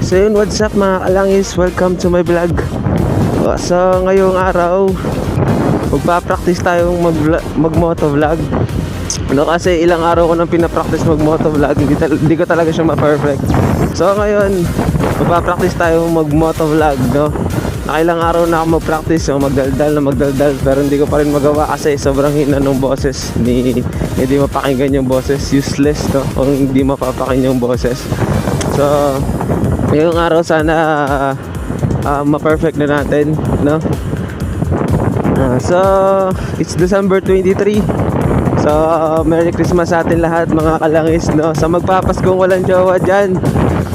So yun, what's up mga kalangis? Welcome to my vlog. So ngayong araw, magpa-practice tayong mag-motovlog. No, kasi ilang araw ko nang pinapractice mag-motovlog, hindi ko talaga siya ma-perfect. So ngayon, magpa-practice tayong mag-motovlog, no? Nakailang araw na ako mag-practice, so magdaldal, pero hindi ko pa rin magawa kasi sobrang hina ng boses. Hindi mapakinggan yung boses, useless, no? Kung hindi mapapakinggan yung boses. So ngayong araw sana ma-perfect na natin, no? So it's December 23. So Merry Christmas sa atin lahat mga kalangis, no? Sa magpapaskong walang jowa dyan,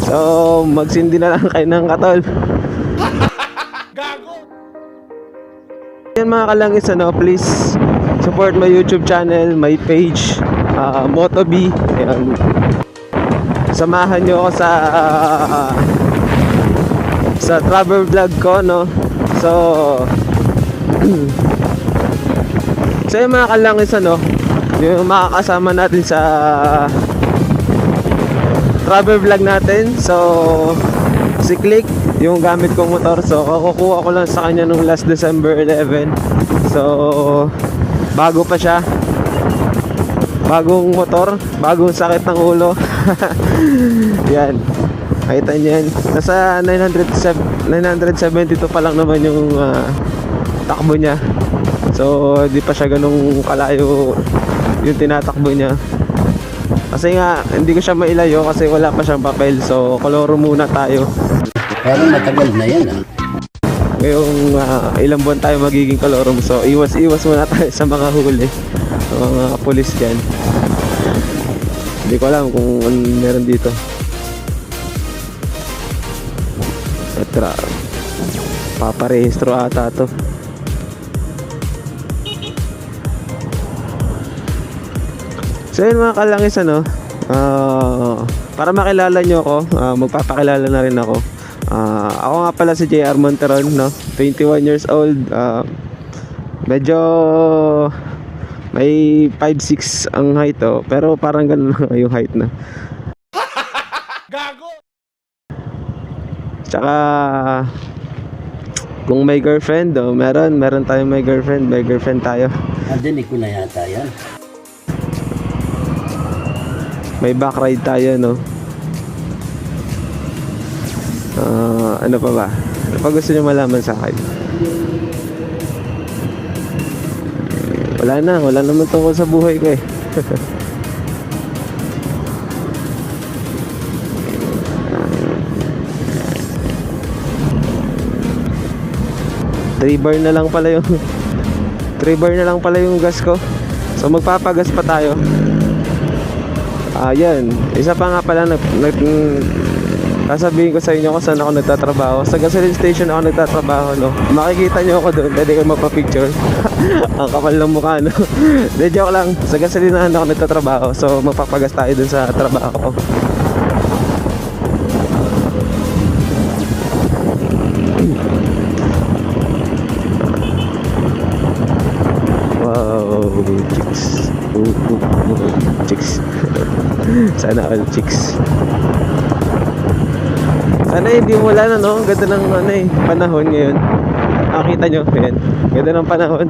so magsindi na lang kayo ng katol. Yan mga kalangis, ano, please support my YouTube channel, my page, Motobi. Ayan. Samahan nyo ako sa travel vlog ko, no? So so yung mga kalangis, ano, yung makakasama natin sa travel vlog natin. So si Click, yung gamit kong motor, so kukuha ko lang sa kanya nung last December 11. So bago pa siya, bagong motor, bagong sakit ng ulo. Yan, nakita niyo yan, nasa 972 pa lang naman yung takbo niya. So di pa siya ganung kalayo yung tinatakbo niya, kasi nga hindi ko siya mailayo kasi wala pa siyang papel. So koloro muna tayo. Pero matagal na yan, Ngayong ilang buwan tayo magiging kalorum. So iwas muna tayo sa mga huli, sa mga pulis dyan. Hindi ko alam kung meron dito. Etra, paparehistro ata to. So yun mga kalangis, ano, para makilala nyo ako, magpapakilala na rin ako. Ako nga pala si JR Monteron, no? 21 years old. Medyo may 5'6" ang height, oh. Pero parang ganun lang yung height na. Gago! Tsaka kung may girlfriend, oh, meron tayong may girlfriend tayo. Nadinig ko na yata yan. May back ride tayo, no? Ano pa ba? Ano pa gusto nyo malaman sa akin? Wala naman tungkol sa buhay ko, eh. Three bar na lang pala yung gas ko. So magpapagas pa tayo. Yan, isa pa nga pala, sasabihin ko sa inyo kung saan ako nagtatrabaho. Sa gasoline station ako nagtatrabaho, no? Makikita nyo ako doon, pwede kayo magpa-picture. Ang kapal ng mukha, no? De, joke lang. Sa gasolinahan ako nagtatrabaho, so magpapagas tayo doon sa trabaho ko. Wow, chicks. Chicks. Sana all chicks. Sana hindi umulan, ano? Ang ganda ng panahon ngayon. Nakita nyo, yan. Ganda ng panahon.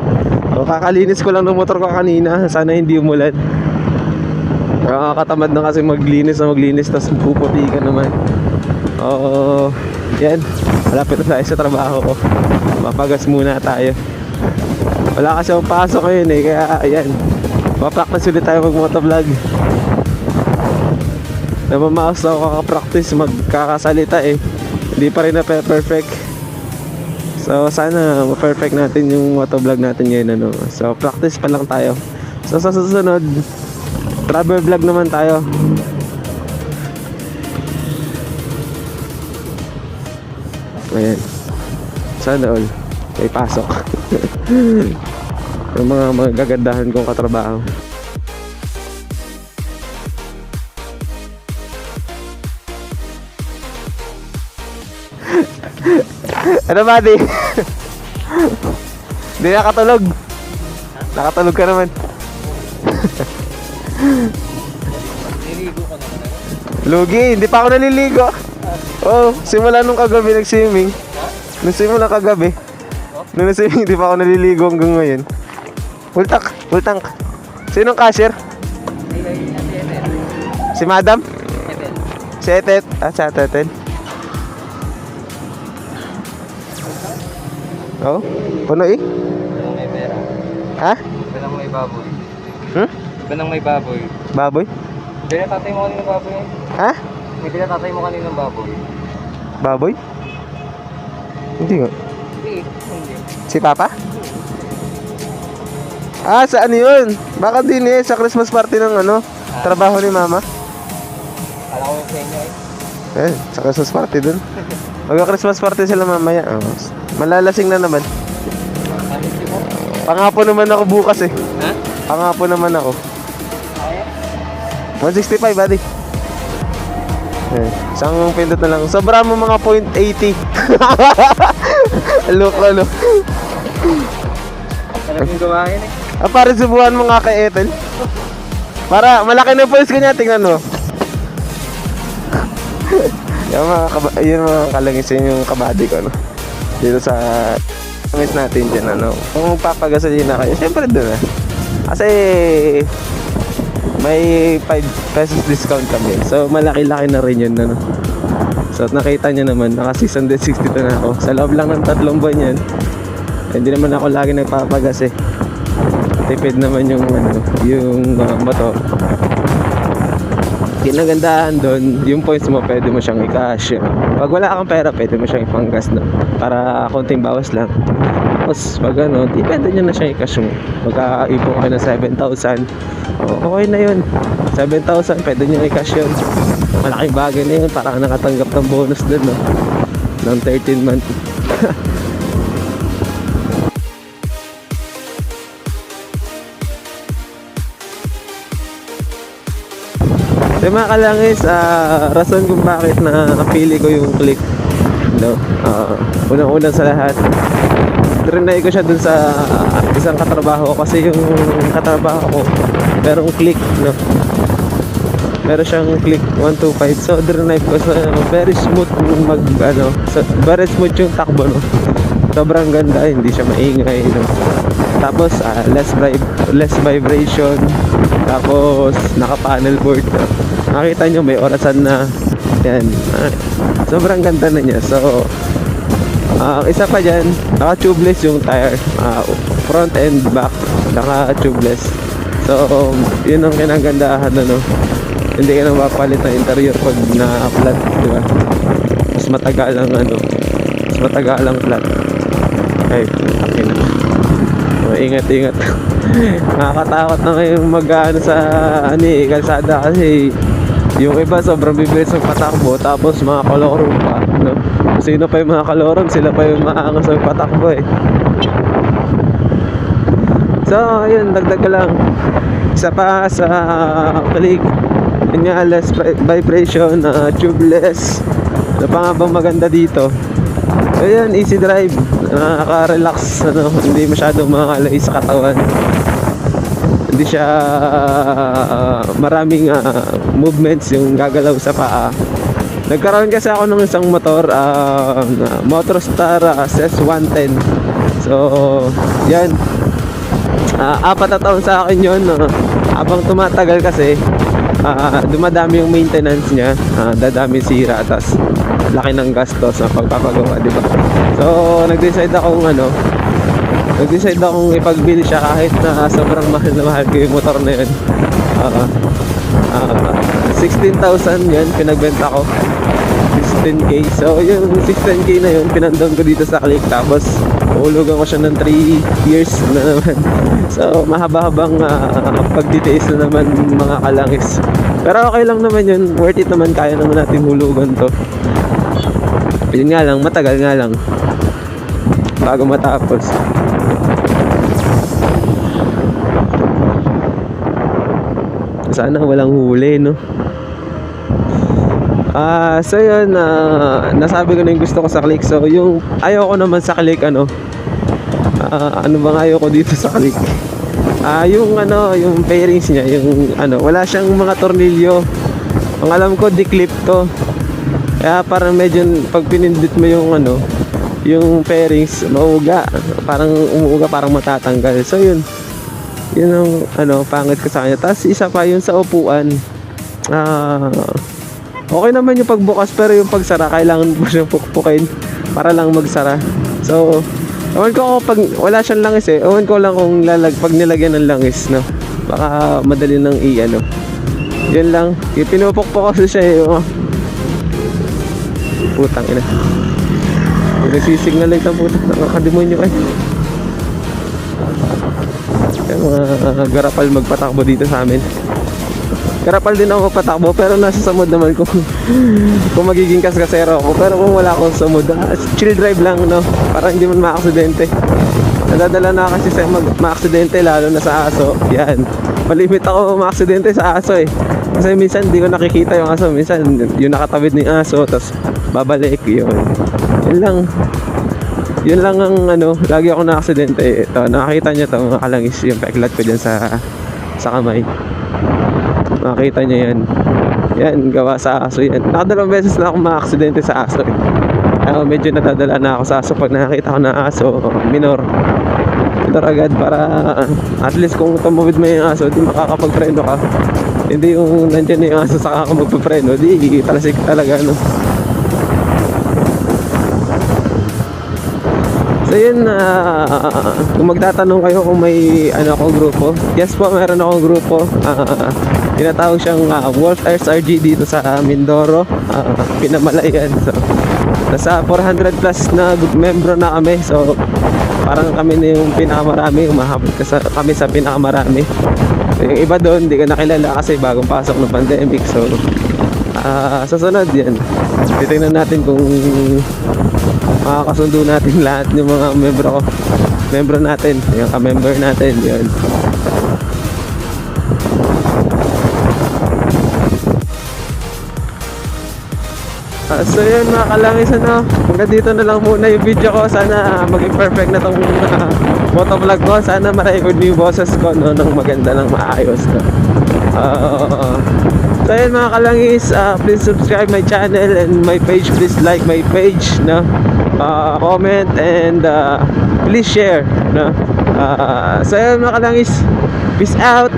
Kakalinis ko lang ng motor ko kanina. Sana hindi umulan. Nakakatamad na kasi maglinis, tapos puputi ka naman. Yan. Malapit na tayo sa trabaho ko. Mapagas muna tayo. Wala kasi akong pasok ngayon, eh. Kaya, ayan. Mapractice ulit tayo mag-motovlog. Namamaos na ako kakapractice magkakasalita, eh. Hindi pa rin na perfect. So sana ma-perfect natin yung motovlog natin ngayon, ano. So practice pa lang tayo. So sa susunod, travel vlog naman tayo. Ayan. Sana all may pasok. Yung mga gagandahan kong katrabaho. Ano ba, di? Di nakatulog. Nakatulog ka naman. Niligo ka naman. Lugi, hindi pa ako naliligo. Oh, simula nung kagabi nag-swimming. Nung simula kagabi. Nung nag-swimming, di pa ako naliligo hanggang ngayon. Full tank. Sinong cashier? Si Madam? Si Etet. Si Etet. Oh, puno eh. May pera. Ha? Iba nang may baboy. Hmm? Iba nang may baboy. Baboy? Hindi na tatay mo kaninang baboy. Ha? Hindi na tatay mo kaninang baboy. Baboy? Hindi nga. Hindi. Si Papa? Ah, sa ano yun? Baka din eh, sa Christmas party ng ano, trabaho ni Mama. Kala ko yung sa inyo Eh, sa Christmas party dun. Magka-Christmas party sila mamaya. Oh, malalasing na naman. Pangapon naman ako bukas eh. Ha? Pangapon naman ako. 165, buddy. Eh, isang pindot na lang. Sobra mo mga 0.80. Look, ano. Sarap yung gawain eh. Ah, para subuhan mo nga kay Ethel. Para malaki na pulse ko niya, tingnan mo. Yun mga kalangisin yung kabady ko, no? Dito sa langis natin dyan, ano? Kung magpapagasolina kayo, syempre doon, Kasi may 5 pesos discount kami. So malaki-laki na rin yun, ano? So nakita nyo naman, naka 662 na ako. Sa loob lang ng 3 buwan yan. Hindi naman ako lagi nagpapagas eh. Tipid naman yung ano, yung motor. Kinagandahan doon, yung points mo pwede mo siyang i-cash. Pag wala kang pera, pwede mo siyang ipanggas na para konting bawas lang. Tapos pag ano, depende nyo na siyang i-cash mo. Magka-ipon ka na 7,000, okay na yun. 7,000, pwede nyo i-cash yun. Malaking bagay na yun, parang nakatanggap ng bonus doon, no? Ng 13 month. So mga kalangis, rason kung bakit napili ko yung Click, no? Unang-unang sa lahat, trinay ko siya dun sa isang katrabaho ko kasi yung katrabaho ko merong Click, no? Meron siyang Click 125. So trinay ko sa very smooth very smooth yung takbo, no? Sobrang ganda, hindi siya maingay, no? Tapos less vibration. Tapos naka-panel board, no? Nakita nyo may orasan na yan. Sobrang ganda na niya. So isa pa dyan, naka-tubeless yung tire, front and back naka-tubeless. So yun ang kinagandahan, ano? Hindi ka na mapapalit ng interior pag na-flat, di ba? Mas matagal ang mas matagal ang flat. Ay, okay na. Ingat. Nakakatakot na ngayong sa kalsada kasi yung iba sobrang bibilis ng patakbo, tapos mga kalorum pa, no? Sino pa yung mga kalorum, sila pa yung maangas ng patakbo eh. So ayun, dagdag ka lang. Isa pa sa Click, yun nga, less vibration, tubeless. Ano pa nga bang maganda dito? So yun, easy drive, nakaka-relax, hindi masyadong makalay sa katawan. Hindi siya maraming movements yung gagalaw sa paa. Nagkaroon kasi ako ng isang motor, Motorstar SS110. So yan, 4 na taon sa akin yun. Habang tumatagal kasi, dumadami yung maintenance niya, dadami sira, tas laki ng gastos sa pagpapagawa, di ba? So nag-decide akong ipagbili siya kahit na sobrang mahal na mahal ko yung motor na yun. 16,000 yun pinagbenta ko, 16k. So yung 16k na yun pinandon ko dito sa Click, tapos uulugan ko siya ng 3 years na naman. So mahaba-habang pagtitiis na naman, mga kalangis. Pero okay lang naman yun, worth it naman, kaya naman natin hulugan to. Yun nga lang, matagal nga lang bago matapos. Sana walang huli, no? So yun, nasabi ko na yung gusto ko sa Click. So yung ayoko naman sa Click, ano bang ayoko dito sa Click? Yung pairings niya, yung wala siyang mga tornilyo. Ang alam ko, declip to. Kaya parang medyo pag pinindit mo yung ano, yung fairings, mauuga. Parang umuuga, parang matatanggal. So yun ang ano, pangit ko sa kanya. Tapos isa pa yun sa upuan. Okay naman yung pagbukas, pero yung pagsara kailangan mo siyang pukpukin para lang magsara. So ewan ko pag wala siyang langis eh. Ewan ko lang kung pag nilagyan ng langis, no, baka madali nang i-ano. Yun lang. Yung pinupukpok kasi siya eh. Oh. Putang ina. Nagsisignal lang itong putang. Nakakademonyo eh. Yung mga garapal magpatakbo dito sa amin. Garapal din ako magpatakbo, pero nasa samod naman kung magiging kaskasero ako. Pero kung wala akong samod, chill drive lang, no, para hindi man maaksidente. Nadadala na kasi sa maaksidente, lalo na sa aso. Yan, malimit ako maaksidente sa aso eh. Kasi minsan di ko nakikita yung aso. Minsan yung nakatawid ni aso, tapos babalik yun. Yun lang ang ano, lagi ako na-aksidente. Ito, nakakita nyo to, mga kalangis, yung peklat ko dyan sa kamay. Makita nyo yan. Yan, gawa sa aso yan. Nakadalawang beses na ako ma-aksidente sa aso eh. Medyo nadadala na ako sa aso pag nakakita ko na aso, minor. Minor agad para at least kung tumawid mo yung aso, di makakapagpreno ka. Hindi yung nandyan na yung aso saka ka magpapreno, di talasik talaga, no. So yun, kung magtatanong kayo kung may ano akong grupo, yes po, meron akong grupo. Tinatawag siyang Wolf SRG dito sa Mindoro, Pinamalayan. So nasa 400 plus na membro na kami. So parang kami na yung pinakamarami, umahabot kami sa pinakamarami. Yung iba doon, hindi ko nakilala kasi bagong pasok ng pandemic. So sa sunod yan, titingnan natin kung makakasundo natin lahat ng mga membro natin, yung ka-member natin, yun. So yun mga kalangis, ano, hanggang dito na lang muna yung video ko. Sana maging perfect na tong motovlog ko. Sana ma-record mo yung boses ko, no, ng maganda, ng maayos, no. So yun mga kalangis, please subscribe my channel and my page. Please like my page, no, comment and please share, no. So yun mga kalangis, peace out.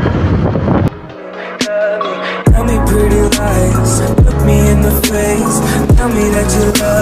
Tell me pretty lies, look me in the face. Tell me that you love